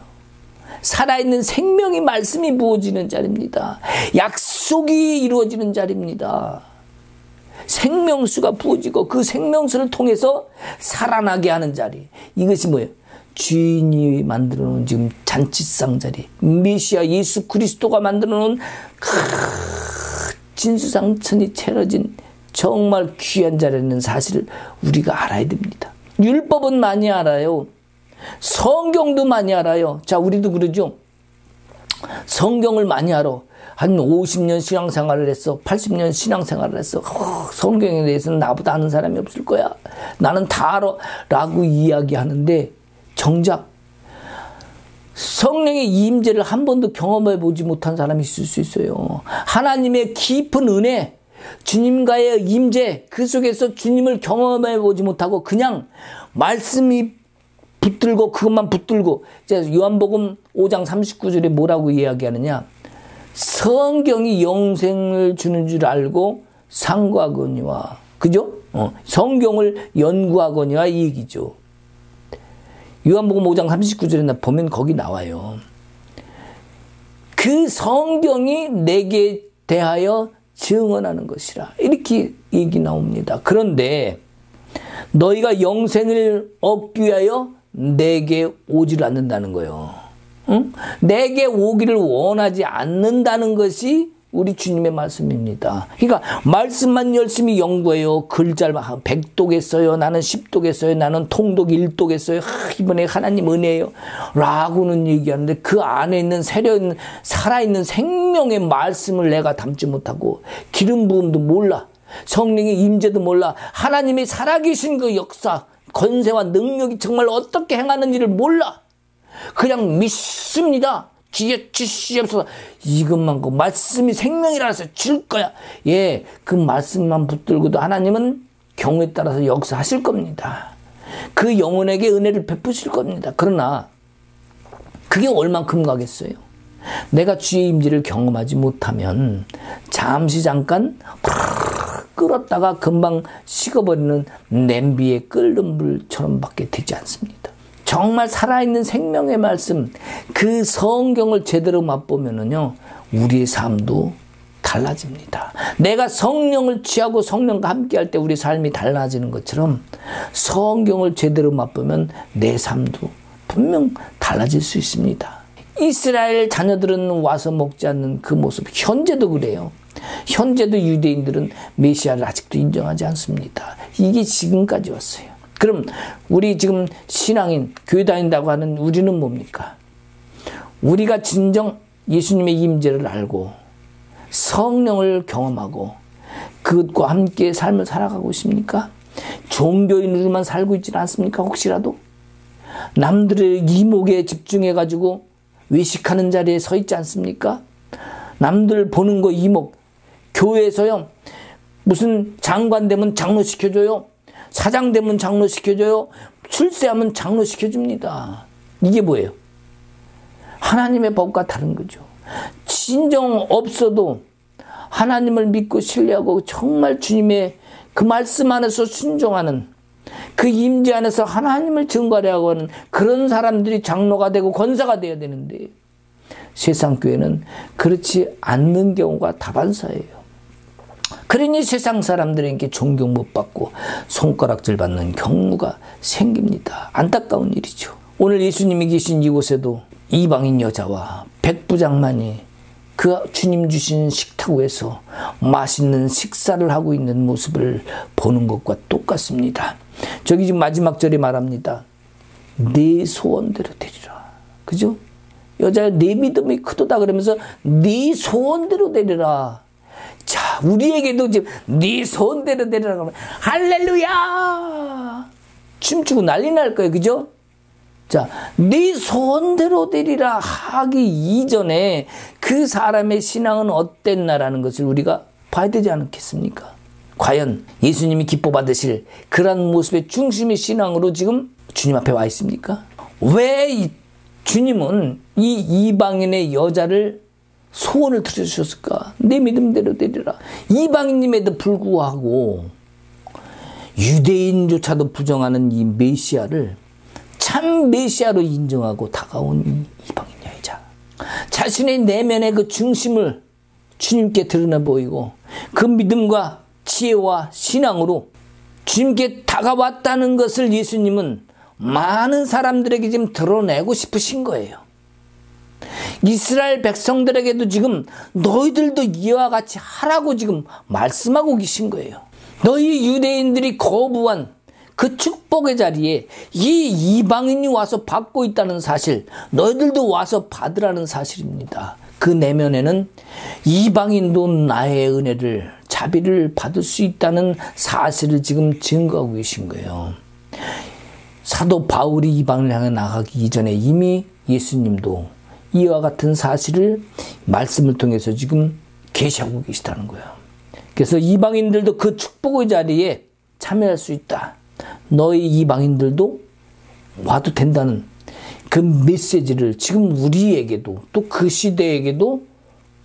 살아있는 생명의 말씀이 부어지는 자리입니다. 약속이 이루어지는 자리입니다. 생명수가 부어지고 그 생명수를 통해서 살아나게 하는 자리. 이것이 뭐예요? 주인이 만들어 놓은 지금 잔치상 자리. 메시아 예수 그리스도가 만들어 놓은 진수상천이 채워진 정말 귀한 자리라는 사실을 우리가 알아야 됩니다. 율법은 많이 알아요. 성경도 많이 알아요. 자, 우리도 그러죠. 성경을 많이 알아. 한 50년 신앙생활을 했어. 80년 신앙생활을 했어. 성경에 대해서는 나보다 아는 사람이 없을 거야. 나는 다 알아. 라고 이야기하는데 정작 성령의 임재를 한 번도 경험해 보지 못한 사람이 있을 수 있어요. 하나님의 깊은 은혜, 주님과의 임재, 그 속에서 주님을 경험해 보지 못하고 그냥 말씀이 붙들고 그것만 붙들고 이제 요한복음 5장 39절에 뭐라고 이야기하느냐? 성경이 영생을 주는 줄 알고 상고하거니와 그죠? 성경을 연구하거니와 이 얘기죠. 요한복음 5장 39절에 보면 거기 나와요. 그 그 성경이 내게 대하여 증언하는 것이라. 이렇게 얘기 나옵니다. 그런데 너희가 영생을 얻기 위하여 내게 오지를 않는다는 거예요. 응? 내게 오기를 원하지 않는다는 것이 우리 주님의 말씀입니다. 그러니까 말씀만 열심히 연구해요. 글자를 100독에 써요. 나는 10독에 써요. 나는 통독 1독에 써요. 이번에 하나님 은혜예요. 라고는 얘기하는데 그 안에 있는 살아있는 생명의 말씀을 내가 담지 못하고 기름 부음도 몰라. 성령의 임재도 몰라. 하나님이 살아계신 그 역사, 권세와 능력이 정말 어떻게 행하는지를 몰라. 그냥 믿습니다. 주시옵소서. 이것만 그 말씀이 생명이라서 줄 거야. 예, 그 말씀만 붙들고도 하나님은 경우에 따라서 역사하실 겁니다. 그 영혼에게 은혜를 베푸실 겁니다. 그러나 그게 얼만큼 가겠어요? 내가 주의 임재를 경험하지 못하면 잠깐 끓었다가 금방 식어버리는 냄비에 끓는 물처럼 밖에 되지 않습니다. 정말 살아있는 생명의 말씀, 그 성경을 제대로 맛보면은요, 우리의 삶도 달라집니다. 내가 성령을 취하고 성령과 함께 할 때 우리 삶이 달라지는 것처럼 성경을 제대로 맛보면 내 삶도 분명 달라질 수 있습니다. 이스라엘 자녀들은 와서 먹지 않는 그 모습, 현재도 그래요. 현재도 유대인들은 메시아를 아직도 인정하지 않습니다. 이게 지금까지 왔어요. 그럼 우리 지금 신앙인, 교회 다닌다고 하는 우리는 뭡니까? 우리가 진정 예수님의 임재를 알고 성령을 경험하고 그것과 함께 삶을 살아가고 있습니까? 종교인으로만 살고 있지는 않습니까? 혹시라도? 남들의 이목에 집중해가지고 외식하는 자리에 서 있지 않습니까? 남들 보는 거 이목. 교회에서요, 무슨 장관 되면 장로 시켜줘요. 사장 되면 장로 시켜줘요. 출세하면 장로 시켜줍니다. 이게 뭐예요? 하나님의 법과 다른 거죠. 진정 없어도 하나님을 믿고 신뢰하고 정말 주님의 그 말씀 안에서 순종하는, 그 임재 안에서 하나님을 증거하려고 하는 그런 사람들이 장로가 되고 권사가 되어야 되는데 세상 교회는 그렇지 않는 경우가 다반사예요. 그러니 세상 사람들에게 존경 못 받고 손가락질 받는 경우가 생깁니다. 안타까운 일이죠. 오늘 예수님이 계신 이곳에도 이방인 여자와 백부장만이 그 주님 주신 식탁에서 맛있는 식사를 하고 있는 모습을 보는 것과 똑같습니다. 저기 지금 마지막 절에 말합니다. 네 소원대로 되리라. 그죠? 여자야, 네 믿음이 크도다 그러면서 네 소원대로 되리라. 자, 우리에게도 지금 네 소원대로 되리라 그러면 할렐루야! 춤추고 난리 날 거예요. 그죠? 자, 네 소원대로 되리라 하기 이전에 그 사람의 신앙은 어땠나라는 것을 우리가 봐야 되지 않겠습니까? 과연 예수님이 기뻐 받으실 그런 모습의 중심의 신앙으로 지금 주님 앞에 와 있습니까? 왜 주님은 이 이방인의 여자를 소원을 들어주셨을까? 내 믿음대로 되리라. 이방인임에도 불구하고 유대인조차도 부정하는 이 메시아를 참 메시아로 인정하고 다가온 이 이방인 여자. 자신의 내면의 그 중심을 주님께 드러내 보이고 그 믿음과 지혜와 신앙으로 주님께 다가왔다는 것을 예수님은 많은 사람들에게 지금 드러내고 싶으신 거예요. 이스라엘 백성들에게도 지금 너희들도 이와 같이 하라고 지금 말씀하고 계신 거예요. 너희 유대인들이 거부한 그 축복의 자리에 이 이방인이 와서 받고 있다는 사실, 너희들도 와서 받으라는 사실입니다. 그 내면에는 이방인도 나의 은혜를, 자비를 받을 수 있다는 사실을 지금 증거하고 계신 거예요. 사도 바울이 이방을 향해 나가기 이전에 이미 예수님도 이와 같은 사실을 말씀을 통해서 지금 계시하고 계시다는 거예요. 그래서 이방인들도 그 축복의 자리에 참여할 수 있다. 너희 이방인들도 와도 된다는 그 메시지를 지금 우리에게도 또 그 시대에게도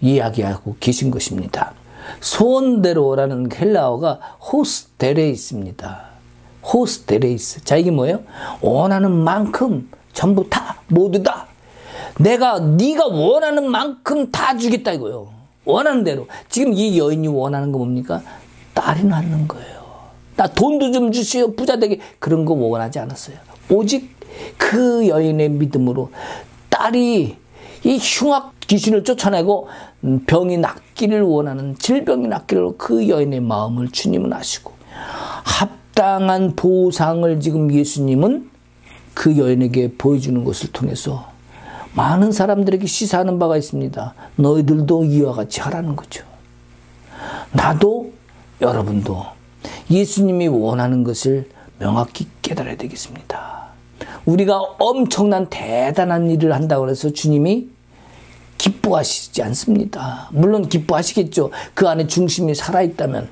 이야기하고 계신 것입니다. 소원대로라는 헬라어가 호스데레이스입니다. 호스데레이스. 자, 이게 뭐예요? 원하는 만큼 전부 다 모두 다 네가 원하는 만큼 다 주겠다 이거예요. 원하는 대로. 지금 이 여인이 원하는 거 뭡니까? 딸이 낳는 거예요. 나 돈도 좀 주시오. 부자 되게. 그런 거 원하지 않았어요. 오직 그 여인의 믿음으로 딸이 이 흉악 귀신을 쫓아내고 병이 낫기를 원하는, 질병이 낫기를, 그 여인의 마음을 주님은 아시고 합당한 보상을 지금 예수님은 그 여인에게 보여주는 것을 통해서 많은 사람들에게 시사하는 바가 있습니다. 너희들도 이와 같이 하라는 거죠. 나도 여러분도 예수님이 원하는 것을 명확히 깨달아야 되겠습니다. 우리가 엄청난 대단한 일을 한다고 해서 주님이 기뻐하시지 않습니다. 물론 기뻐하시겠죠. 그 안에 중심이 살아있다면.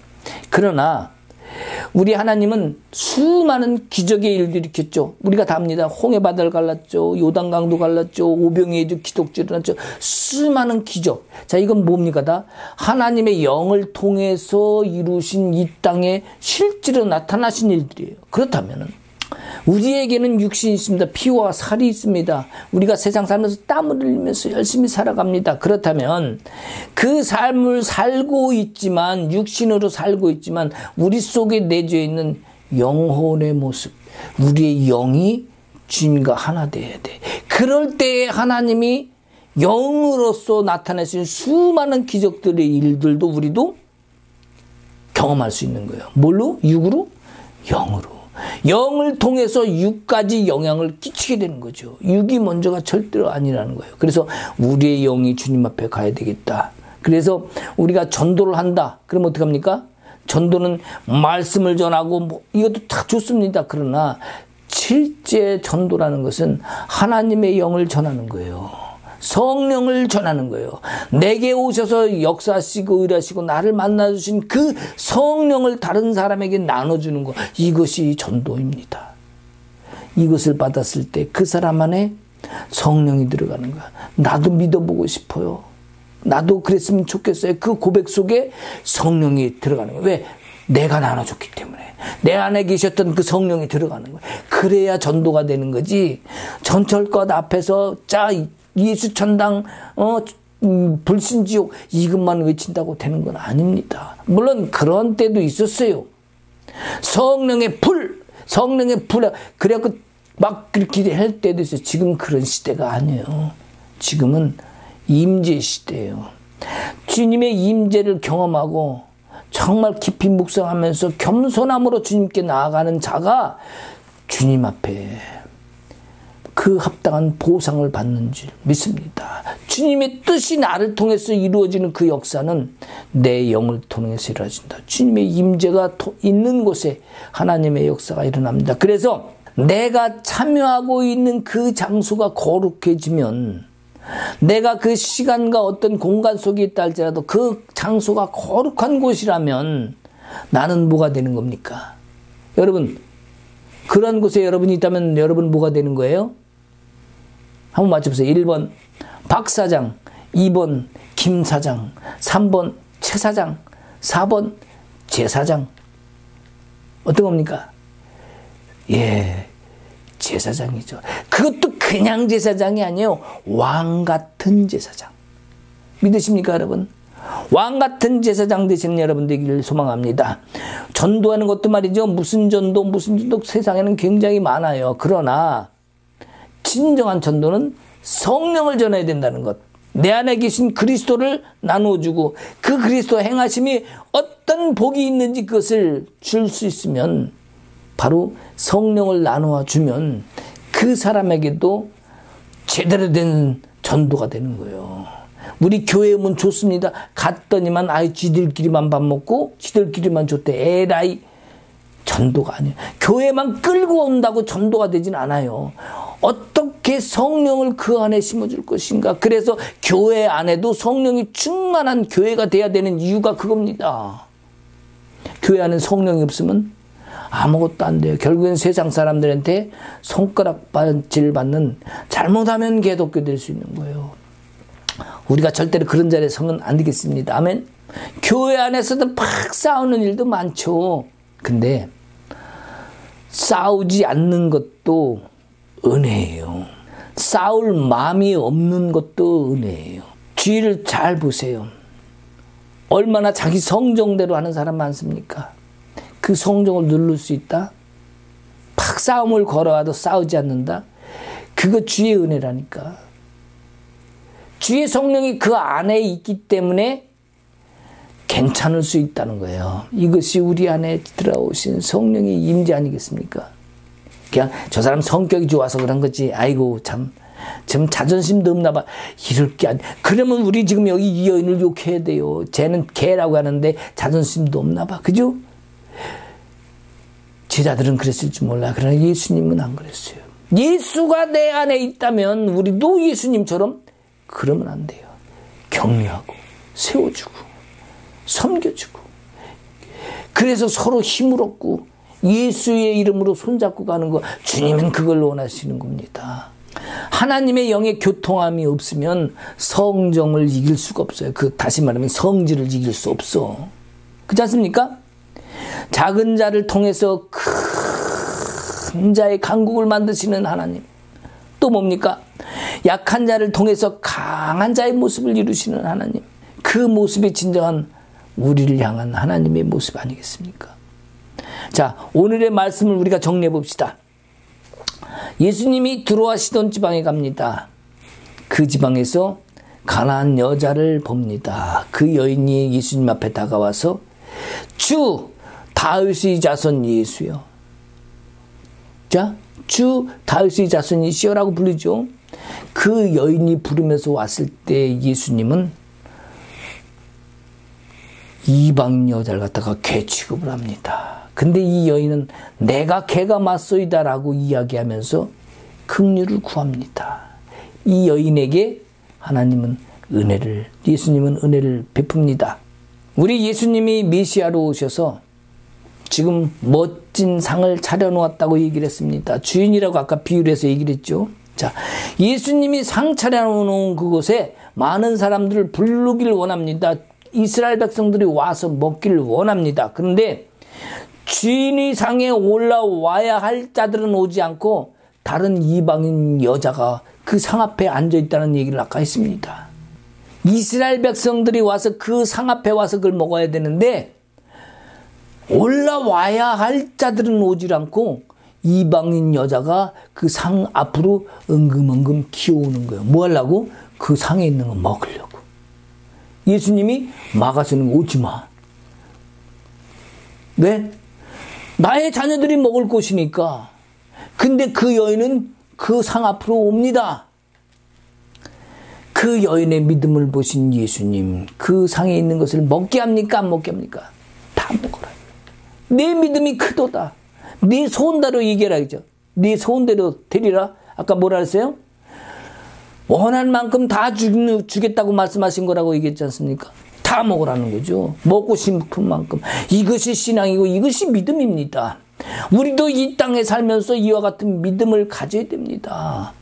그러나 우리 하나님은 수많은 기적의 일도 일으켰죠. 우리가 다 압니다. 홍해바다를 갈랐죠. 요단강도 갈랐죠. 오병이어도 기독주를 일어났죠. 수많은 기적. 자, 이건 뭡니까? 다 하나님의 영을 통해서 이루신 이 땅에 실제로 나타나신 일들이에요. 그렇다면 우리에게는 육신이 있습니다. 피와 살이 있습니다. 우리가 세상 살면서 땀을 흘리면서 열심히 살아갑니다. 그렇다면 그 삶을 살고 있지만, 육신으로 살고 있지만 우리 속에 내재해 있는 영혼의 모습, 우리의 영이 주님과 하나 되어야 돼. 그럴 때에 하나님이 영으로서 나타내신 수많은 기적들의 일들도 우리도 경험할 수 있는 거예요. 뭘로? 육으로? 영으로. 영을 통해서 육까지 영향을 끼치게 되는 거죠. 육이 먼저가 절대로 아니라는 거예요. 그래서 우리의 영이 주님 앞에 가야 되겠다. 그래서 우리가 전도를 한다. 그러면 어떡합니까? 전도는 말씀을 전하고 이것도 다 좋습니다. 그러나 실제 전도라는 것은 하나님의 영을 전하는 거예요. 성령을 전하는 거예요. 내게 오셔서 역사하시고 의뢰하시고 나를 만나주신 그 성령을 다른 사람에게 나눠주는 것, 이것이 전도입니다. 이것을 받았을 때 그 사람 안에 성령이 들어가는 거야. 나도 믿어보고 싶어요. 나도 그랬으면 좋겠어요. 그 고백 속에 성령이 들어가는 거예요. 왜? 내가 나눠줬기 때문에. 내 안에 계셨던 그 성령이 들어가는 거예요. 그래야 전도가 되는 거지. 전철것 앞에서 예수천당, 불신지옥 이것만 외친다고 되는 건 아닙니다. 물론 그런 때도 있었어요. 성령의 불, 그래갖고 막 그렇게 할 때도 있어요. 지금 그런 시대가 아니에요. 지금은 임재 시대예요. 주님의 임재를 경험하고 정말 깊이 묵상하면서 겸손함으로 주님께 나아가는 자가 주님 앞에 그 합당한 보상을 받는 줄 믿습니다. 주님의 뜻이 나를 통해서 이루어지는 그 역사는 내 영을 통해서 이루어진다. 주님의 임재가 있는 곳에 하나님의 역사가 일어납니다. 그래서 내가 참여하고 있는 그 장소가 거룩해지면, 내가 그 시간과 어떤 공간 속에 있다 할지라도 그 장소가 거룩한 곳이라면 나는 뭐가 되는 겁니까? 여러분, 그런 곳에 여러분이 있다면 여러분 뭐가 되는 거예요? 한번 맞춰보세요. 1번 박 사장, 2번 김 사장, 3번 최 사장, 4번 제 사장. 어떤 겁니까? 예, 제사장이죠. 그것도 그냥 제사장이 아니에요. 왕 같은 제사장. 믿으십니까, 여러분? 왕 같은 제사장 되시는 여러분 되기를 소망합니다. 전도하는 것도 말이죠. 무슨 전도 세상에는 굉장히 많아요. 그러나 진정한 전도는 성령을 전해야 된다는 것. 내 안에 계신 그리스도를 나누어주고 그 그리스도 행하심이 어떤 복이 있는지 그것을 줄 수 있으면, 바로 성령을 나누어 주면 그 사람에게도 제대로 된 전도가 되는 거예요. 우리 교회 오면 좋습니다. 갔더니만 지들끼리만 밥 먹고 지들끼리만 좋대. 에라이, 전도가 아니에요. 교회만 끌고 온다고 전도가 되진 않아요. 어떻게 성령을 그 안에 심어줄 것인가. 그래서 교회 안에도 성령이 충만한 교회가 돼야 되는 이유가 그겁니다. 교회 안에 성령이 없으면 아무것도 안 돼요. 결국엔 세상 사람들한테 손가락질 받는, 잘못하면 개독교 될 수 있는 거예요. 우리가 절대로 그런 자리에 서면 안 되겠습니다. 아멘. 교회 안에서도 막 싸우는 일도 많죠. 근데 싸우지 않는 것도 은혜예요. 싸울 마음이 없는 것도 은혜예요. 주위를 잘 보세요. 얼마나 자기 성정대로 하는 사람 많습니까? 그 성정을 누를 수 있다? 팍 싸움을 걸어와도 싸우지 않는다? 그거 주의 은혜라니까. 주의 성령이 그 안에 있기 때문에 괜찮을 수 있다는 거예요. 이것이 우리 안에 들어오신 성령의 임재 아니겠습니까? 그냥 저 사람 성격이 좋아서 그런 거지. 아이고 참 자존심도 없나 봐. 이럴 게 아니. 그러면 우리 지금 여기 이 여인을 욕해야 돼요. 쟤는 개라고 하는데 자존심도 없나 봐. 그죠? 제자들은 그랬을 줄 몰라. 그러나 예수님은 안 그랬어요. 예수가 내 안에 있다면 우리도 예수님처럼 그러면 안 돼요. 격려하고 세워주고 섬겨주고, 그래서 서로 힘을 얻고 예수의 이름으로 손잡고 가는 거, 주님은 그걸 원하시는 겁니다. 하나님의 영의 교통함이 없으면 성정을 이길 수가 없어요. 다시 말하면 성질을 이길 수 없어. 그렇지 않습니까? 작은 자를 통해서 큰 자의 강국을 만드시는 하나님. 또 뭡니까? 약한 자를 통해서 강한 자의 모습을 이루시는 하나님. 그 모습이 진정한 우리를 향한 하나님의 모습 아니겠습니까? 자, 오늘의 말씀을 우리가 정리해 봅시다. 예수님이 들어와시던 지방에 갑니다. 그 지방에서 가나안 여자를 봅니다. 그 여인이 예수님 앞에 다가와서 주 다윗의 자손 예수여. 자, 주 다윗의 자손이시여라고 부르죠. 그 여인이 부르면서 왔을 때 예수님은 이방 여자를 갖다가 개 취급을 합니다. 근데 이 여인은 내가 개가 맞소이다라고 이야기하면서 긍휼을 구합니다. 이 여인에게 예수님은 은혜를 베풉니다. 우리 예수님이 메시아로 오셔서 지금 멋진 상을 차려놓았다고 얘기를 했습니다. 주인이라고 아까 비유를 해서 얘기를 했죠. 자, 예수님이 상 차려놓은 그곳에 많은 사람들을 부르기를 원합니다. 이스라엘 백성들이 와서 먹기를 원합니다. 그런데 주인의 상에 올라와야 할 자들은 오지 않고 다른 이방인 여자가 그 상 앞에 앉아있다는 얘기를 아까 했습니다. 이스라엘 백성들이 와서 그 상 앞에 와서 그걸 먹어야 되는데 올라와야 할 자들은 오질 않고 이방인 여자가 그 상 앞으로 은금은금 기어오는 거예요. 뭐 하려고? 그 상에 있는 거 먹으려고. 예수님이 막아서는 오지 마. 왜? 나의 자녀들이 먹을 곳이니까. 근데 그 여인은 그 상 앞으로 옵니다. 그 여인의 믿음을 보신 예수님, 그 상에 있는 것을 먹게 합니까? 안 먹게 합니까? 다 먹어라. 내 믿음이 크도다. 네 소원대로 얘기해라. 그죠? 네 소원대로 되리라. 아까 뭐라 했어요? 원하는 만큼 다 주겠다고 말씀하신 거라고 얘기했지 않습니까? 다 먹으라는 거죠. 먹고 싶은 만큼. 이것이 신앙이고 이것이 믿음입니다. 우리도 이 땅에 살면서 이와 같은 믿음을 가져야 됩니다.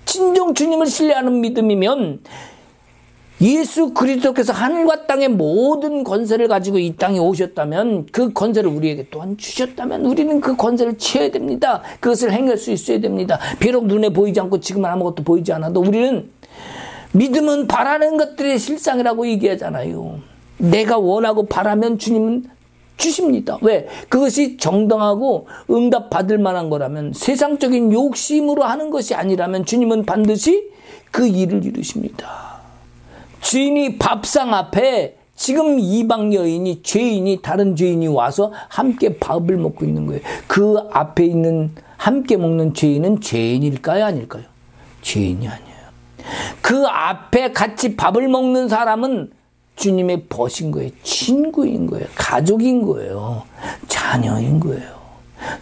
진정 주님을 신뢰하는 믿음이면 예수 그리스도께서 하늘과 땅의 모든 권세를 가지고 이 땅에 오셨다면, 그 권세를 우리에게 또한 주셨다면 우리는 그 권세를 취해야 됩니다. 그것을 행할 수 있어야 됩니다. 비록 눈에 보이지 않고 지금은 아무것도 보이지 않아도 우리는 믿음은 바라는 것들의 실상이라고 얘기하잖아요. 내가 원하고 바라면 주님은 주십니다. 왜? 그것이 정당하고 응답받을 만한 거라면, 세상적인 욕심으로 하는 것이 아니라면 주님은 반드시 그 일을 이루십니다. 주인이 밥상 앞에 지금 이방 여인이, 죄인이, 다른 죄인이 와서 함께 밥을 먹고 있는 거예요. 그 앞에 있는 함께 먹는 죄인은 죄인일까요? 아닐까요? 죄인이 아니에요. 그 앞에 같이 밥을 먹는 사람은 주님의 벗인 거예요. 친구인 거예요. 가족인 거예요. 자녀인 거예요.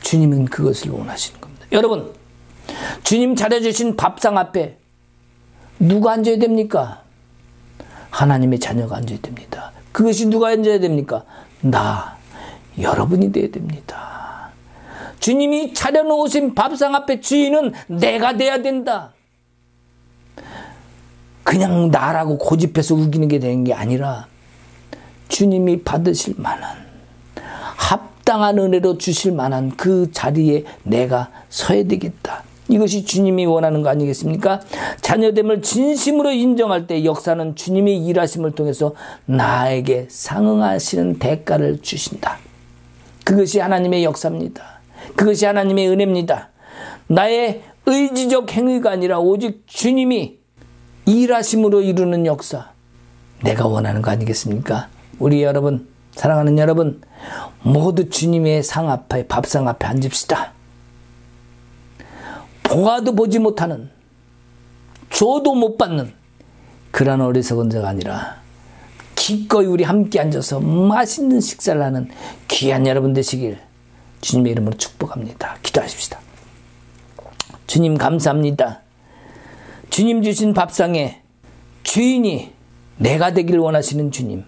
주님은 그것을 원하시는 겁니다. 여러분, 주님 차려주신 밥상 앞에 누가 앉아야 됩니까? 하나님의 자녀가 앉아야 됩니다. 그것이 누가 앉아야 됩니까? 여러분이 돼야 됩니다. 주님이 차려놓으신 밥상 앞에 주인은 내가 돼야 된다. 그냥 나라고 고집해서 우기는 게 되는 게 아니라 주님이 받으실 만한, 합당한 은혜로 주실 만한 그 자리에 내가 서야 되겠다. 이것이 주님이 원하는 거 아니겠습니까? 자녀됨을 진심으로 인정할 때 역사는 주님의 일하심을 통해서 나에게 상응하시는 대가를 주신다. 그것이 하나님의 역사입니다. 그것이 하나님의 은혜입니다. 나의 의지적 행위가 아니라 오직 주님이 일하심으로 이루는 역사, 내가 원하는 거 아니겠습니까? 우리 여러분, 사랑하는 여러분, 모두 주님의 상 앞에, 밥상 앞에 앉읍시다. 보아도 보지 못하는, 줘도 못 받는 그런 어리석은 자가 아니라 기꺼이 우리 함께 앉아서 맛있는 식사를 하는 귀한 여러분 되시길 주님의 이름으로 축복합니다. 기도하십시다. 주님 감사합니다. 주님 주신 밥상에 주인이 내가 되길 원하시는 주님,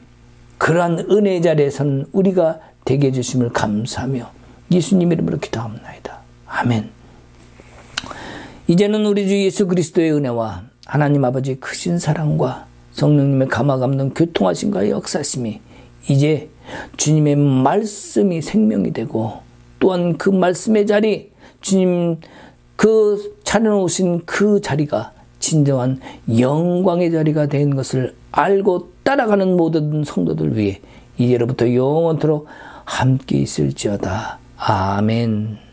그러한 은혜의 자리에서는 우리가 되게 해주심을 감사하며 예수님 이름으로 기도합니다. 아멘. 이제는 우리 주 예수 그리스도의 은혜와 하나님 아버지의 크신 사랑과 성령님의 감화감동 교통하심과 역사심이 이제 주님의 말씀이 생명이 되고, 또한 그 말씀의 자리, 주님 그 차려놓으신 그 자리가 진정한 영광의 자리가 된 것을 알고 따라가는 모든 성도들 위해 이제로부터 영원토록 함께 있을지어다. 아멘.